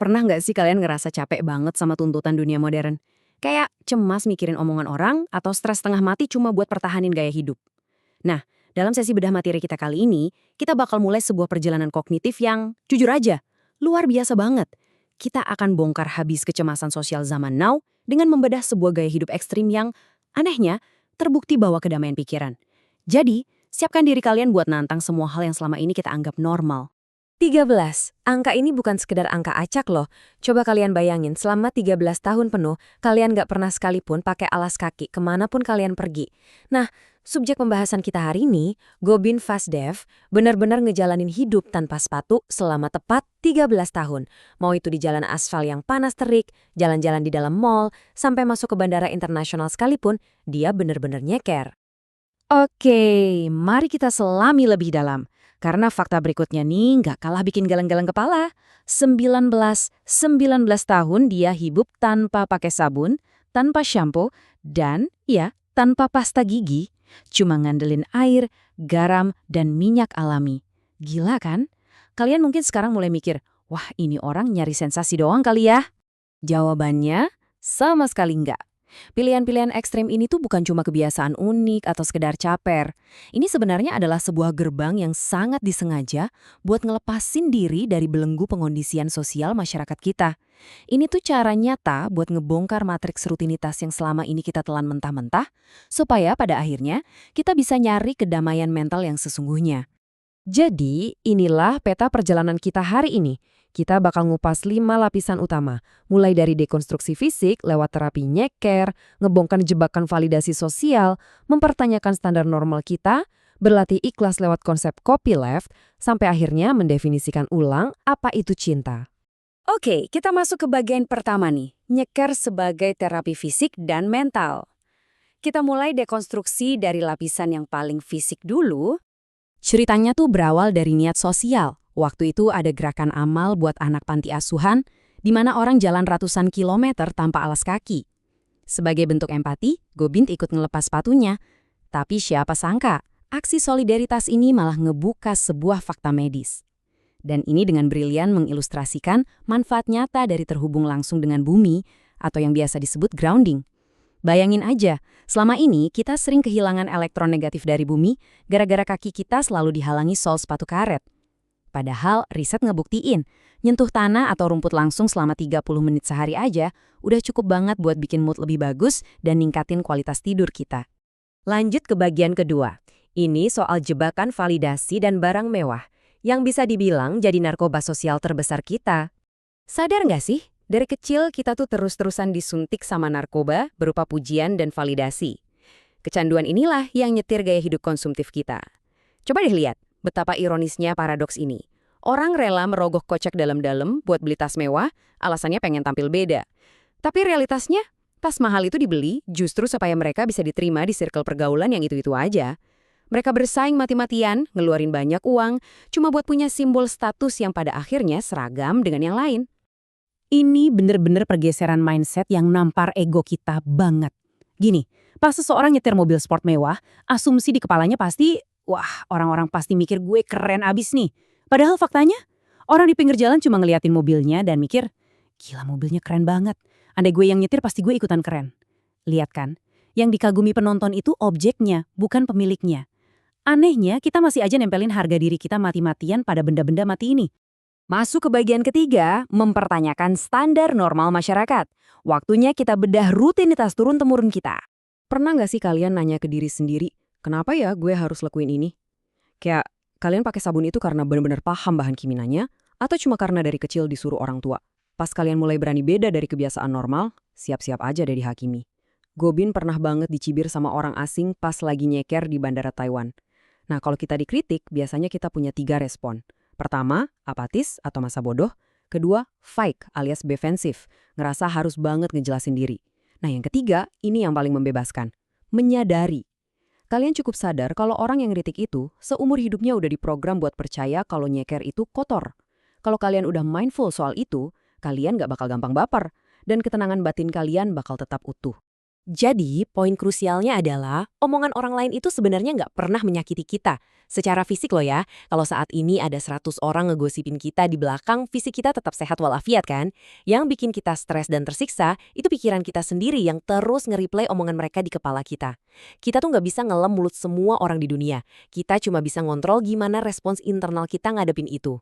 Pernah nggak sih kalian ngerasa capek banget sama tuntutan dunia modern? Kayak cemas mikirin omongan orang atau stres setengah mati cuma buat pertahanin gaya hidup? Nah, dalam sesi bedah materi kita kali ini, kita bakal mulai sebuah perjalanan kognitif yang, jujur aja, luar biasa banget. Kita akan bongkar habis kecemasan sosial zaman now dengan membedah sebuah gaya hidup ekstrim yang, anehnya, terbukti bawa kedamaian pikiran. Jadi, siapkan diri kalian buat nantang semua hal yang selama ini kita anggap normal. 13. Angka ini bukan sekedar angka acak loh. Coba kalian bayangin, selama 13 tahun penuh, kalian gak pernah sekalipun pakai alas kaki kemanapun kalian pergi. Nah, subjek pembahasan kita hari ini, Gobind Vasdev, benar-benar ngejalanin hidup tanpa sepatu selama tepat 13 tahun. Mau itu di jalan aspal yang panas terik, jalan-jalan di dalam mall, sampai masuk ke bandara internasional sekalipun, dia benar-benar nyeker. Oke, mari kita selami lebih dalam. Karena fakta berikutnya nih nggak kalah bikin geleng-geleng kepala. 19 tahun dia hidup tanpa pakai sabun, tanpa shampoo, dan ya, tanpa pasta gigi. Cuma ngandelin air, garam, dan minyak alami. Gila kan? Kalian mungkin sekarang mulai mikir, wah ini orang nyari sensasi doang kali ya? Jawabannya, sama sekali nggak. Pilihan-pilihan ekstrem ini tuh bukan cuma kebiasaan unik atau sekedar caper. Ini sebenarnya adalah sebuah gerbang yang sangat disengaja buat ngelepasin diri dari belenggu pengondisian sosial masyarakat kita. Ini tuh cara nyata buat ngebongkar matriks rutinitas yang selama ini kita telan mentah-mentah, supaya pada akhirnya kita bisa nyari kedamaian mental yang sesungguhnya. Jadi, inilah peta perjalanan kita hari ini. Kita bakal ngupas 5 lapisan utama, mulai dari dekonstruksi fisik lewat terapi nyeker, ngebongkar jebakan validasi sosial, mempertanyakan standar normal kita, berlatih ikhlas lewat konsep copyleft, sampai akhirnya mendefinisikan ulang apa itu cinta. Oke, kita masuk ke bagian pertama nih, nyeker sebagai terapi fisik dan mental. Kita mulai dekonstruksi dari lapisan yang paling fisik dulu. Ceritanya tuh berawal dari niat sosial. Waktu itu ada gerakan amal buat anak panti asuhan, di mana orang jalan ratusan kilometer tanpa alas kaki. Sebagai bentuk empati, Gobind ikut ngelepas sepatunya. Tapi siapa sangka, aksi solidaritas ini malah ngebuka sebuah fakta medis. Dan ini dengan brilian mengilustrasikan manfaat nyata dari terhubung langsung dengan bumi, atau yang biasa disebut grounding. Bayangin aja, selama ini kita sering kehilangan elektron negatif dari bumi gara-gara kaki kita selalu dihalangi sol sepatu karet. Padahal riset ngebuktiin, nyentuh tanah atau rumput langsung selama 30 menit sehari aja udah cukup banget buat bikin mood lebih bagus dan ningkatin kualitas tidur kita. Lanjut ke bagian kedua. Ini soal jebakan validasi dan barang mewah, yang bisa dibilang jadi narkoba sosial terbesar kita. Sadar nggak sih? Dari kecil kita tuh terus-terusan disuntik sama narkoba berupa pujian dan validasi. Kecanduan inilah yang nyetir gaya hidup konsumtif kita. Coba deh lihat betapa ironisnya paradoks ini. Orang rela merogoh kocek dalam-dalam buat beli tas mewah, alasannya pengen tampil beda. Tapi realitasnya, tas mahal itu dibeli justru supaya mereka bisa diterima di circle pergaulan yang itu-itu aja. Mereka bersaing mati-matian, ngeluarin banyak uang, cuma buat punya simbol status yang pada akhirnya seragam dengan yang lain. Ini bener-bener pergeseran mindset yang nampar ego kita banget. Gini, pas seseorang nyetir mobil sport mewah, asumsi di kepalanya pasti, wah orang-orang pasti mikir gue keren abis nih. Padahal faktanya, orang di pinggir jalan cuma ngeliatin mobilnya dan mikir, gila mobilnya keren banget. Andai gue yang nyetir pasti gue ikutan keren. Lihat kan, yang dikagumi penonton itu objeknya, bukan pemiliknya. Anehnya, kita masih aja nempelin harga diri kita mati-matian pada benda-benda mati ini. Masuk ke bagian ketiga, mempertanyakan standar normal masyarakat. Waktunya kita bedah rutinitas turun-temurun kita. Pernah nggak sih kalian nanya ke diri sendiri, kenapa ya gue harus lakuin ini? Kayak, kalian pakai sabun itu karena benar-benar paham bahan kimianya, atau cuma karena dari kecil disuruh orang tua? Pas kalian mulai berani beda dari kebiasaan normal, siap-siap aja deh dihakimi. Gobind pernah banget dicibir sama orang asing pas lagi nyeker di bandara Taiwan. Nah, kalau kita dikritik, biasanya kita punya 3 respon. Pertama, apatis atau masa bodoh. Kedua, fight alias defensif, ngerasa harus banget ngejelasin diri. Nah yang ketiga, ini yang paling membebaskan. Menyadari. Kalian cukup sadar kalau orang yang ngeritik itu, seumur hidupnya udah diprogram buat percaya kalau nyeker itu kotor. Kalau kalian udah mindful soal itu, kalian gak bakal gampang baper. Dan ketenangan batin kalian bakal tetap utuh. Jadi, poin krusialnya adalah omongan orang lain itu sebenarnya nggak pernah menyakiti kita. Secara fisik loh ya, kalau saat ini ada 100 orang ngegosipin kita di belakang, fisik kita tetap sehat walafiat kan? Yang bikin kita stres dan tersiksa, itu pikiran kita sendiri yang terus nge-replay omongan mereka di kepala kita. Kita tuh nggak bisa ngelem mulut semua orang di dunia. Kita cuma bisa ngontrol gimana respons internal kita ngadepin itu.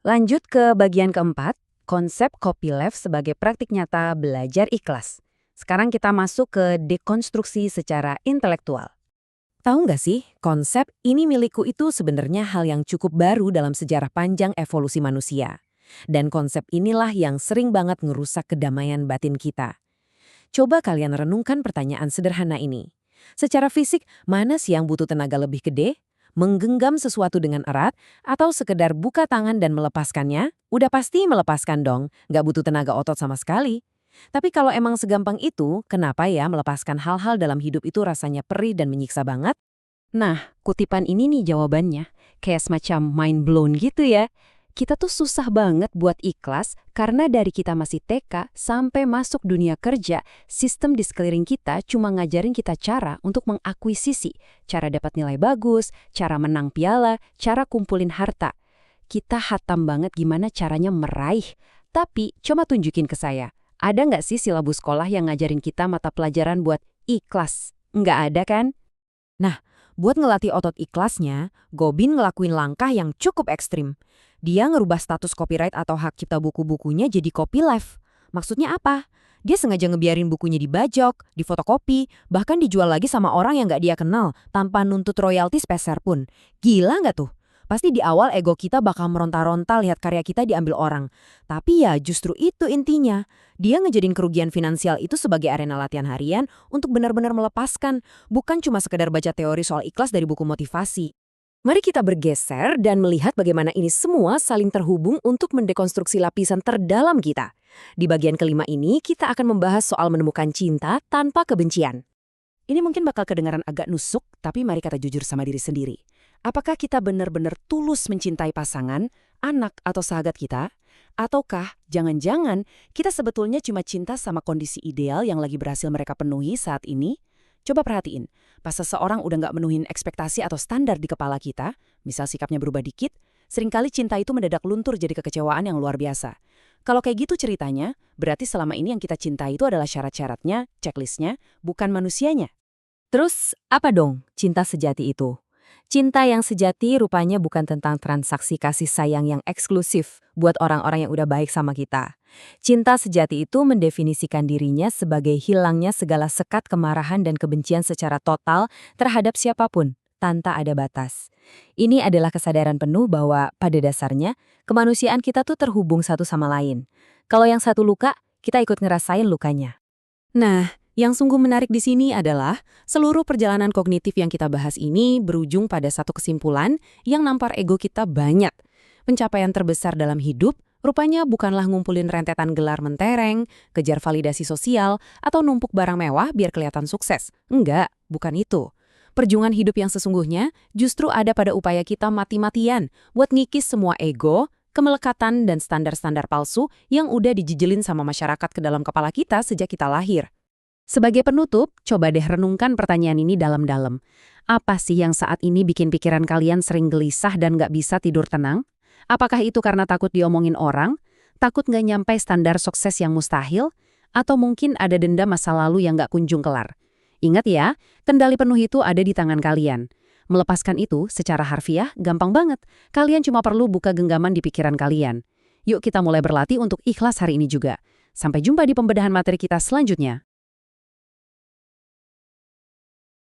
Lanjut ke bagian keempat, konsep copyleft sebagai praktik nyata belajar ikhlas. Sekarang kita masuk ke dekonstruksi secara intelektual. Tahu nggak sih, konsep ini milikku itu sebenarnya hal yang cukup baru dalam sejarah panjang evolusi manusia. Dan konsep inilah yang sering banget ngerusak kedamaian batin kita. Coba kalian renungkan pertanyaan sederhana ini. Secara fisik, mana sih yang butuh tenaga lebih gede? Menggenggam sesuatu dengan erat, atau sekedar buka tangan dan melepaskannya? Udah pasti melepaskan dong, nggak butuh tenaga otot sama sekali. Tapi kalau emang segampang itu, kenapa ya melepaskan hal-hal dalam hidup itu rasanya perih dan menyiksa banget? Nah, kutipan ini nih jawabannya. Kayak semacam mind blown gitu ya. Kita tuh susah banget buat ikhlas karena dari kita masih TK sampai masuk dunia kerja, sistem di sekeliling kita cuma ngajarin kita cara untuk mengakuisisi, cara dapat nilai bagus, cara menang piala, cara kumpulin harta. Kita hatam banget gimana caranya meraih. Tapi coba tunjukin ke saya. Ada nggak sih silabus sekolah yang ngajarin kita mata pelajaran buat ikhlas? Nggak ada kan? Nah, buat ngelatih otot ikhlasnya, Gobin ngelakuin langkah yang cukup ekstrim. Dia ngerubah status copyright atau hak cipta buku-bukunya jadi copyleft. Maksudnya apa? Dia sengaja ngebiarin bukunya dibajak, difotokopi, bahkan dijual lagi sama orang yang nggak dia kenal, tanpa nuntut royalti sepeser pun. Gila nggak tuh? Pasti di awal ego kita bakal meronta-ronta lihat karya kita diambil orang. Tapi ya justru itu intinya. Dia ngejadiin kerugian finansial itu sebagai arena latihan harian untuk benar-benar melepaskan, bukan cuma sekedar baca teori soal ikhlas dari buku motivasi. Mari kita bergeser dan melihat bagaimana ini semua saling terhubung untuk mendekonstruksi lapisan terdalam kita. Di bagian kelima ini, kita akan membahas soal menemukan cinta tanpa kebencian. Ini mungkin bakal kedengaran agak nusuk, tapi mari kita jujur sama diri sendiri. Apakah kita benar-benar tulus mencintai pasangan, anak, atau sahabat kita? Ataukah jangan-jangan kita sebetulnya cuma cinta sama kondisi ideal yang lagi berhasil mereka penuhi saat ini? Coba perhatiin, pas seseorang udah nggak menuhin ekspektasi atau standar di kepala kita, misal sikapnya berubah dikit, seringkali cinta itu mendadak luntur jadi kekecewaan yang luar biasa. Kalau kayak gitu ceritanya, berarti selama ini yang kita cintai itu adalah syarat-syaratnya, checklistnya, bukan manusianya. Terus, apa dong cinta sejati itu? Cinta yang sejati rupanya bukan tentang transaksi kasih sayang yang eksklusif buat orang-orang yang udah baik sama kita. Cinta sejati itu mendefinisikan dirinya sebagai hilangnya segala sekat kemarahan dan kebencian secara total terhadap siapapun, tanpa ada batas. Ini adalah kesadaran penuh bahwa pada dasarnya kemanusiaan kita tuh terhubung satu sama lain. Kalau yang satu luka, kita ikut ngerasain lukanya. Nah, yang sungguh menarik di sini adalah seluruh perjalanan kognitif yang kita bahas ini berujung pada satu kesimpulan yang nampar ego kita banyak. Pencapaian terbesar dalam hidup rupanya bukanlah ngumpulin rentetan gelar mentereng, kejar validasi sosial, atau numpuk barang mewah biar kelihatan sukses. Enggak, bukan itu. Perjuangan hidup yang sesungguhnya justru ada pada upaya kita mati-matian buat ngikis semua ego, kemelekatan, dan standar-standar palsu yang udah dijijelin sama masyarakat ke dalam kepala kita sejak kita lahir. Sebagai penutup, coba deh renungkan pertanyaan ini dalam-dalam. Apa sih yang saat ini bikin pikiran kalian sering gelisah dan nggak bisa tidur tenang? Apakah itu karena takut diomongin orang? Takut nggak nyampe standar sukses yang mustahil? Atau mungkin ada dendam masa lalu yang nggak kunjung kelar? Ingat ya, kendali penuh itu ada di tangan kalian. Melepaskan itu secara harfiah gampang banget. Kalian cuma perlu buka genggaman di pikiran kalian. Yuk kita mulai berlatih untuk ikhlas hari ini juga. Sampai jumpa di pembedahan materi kita selanjutnya.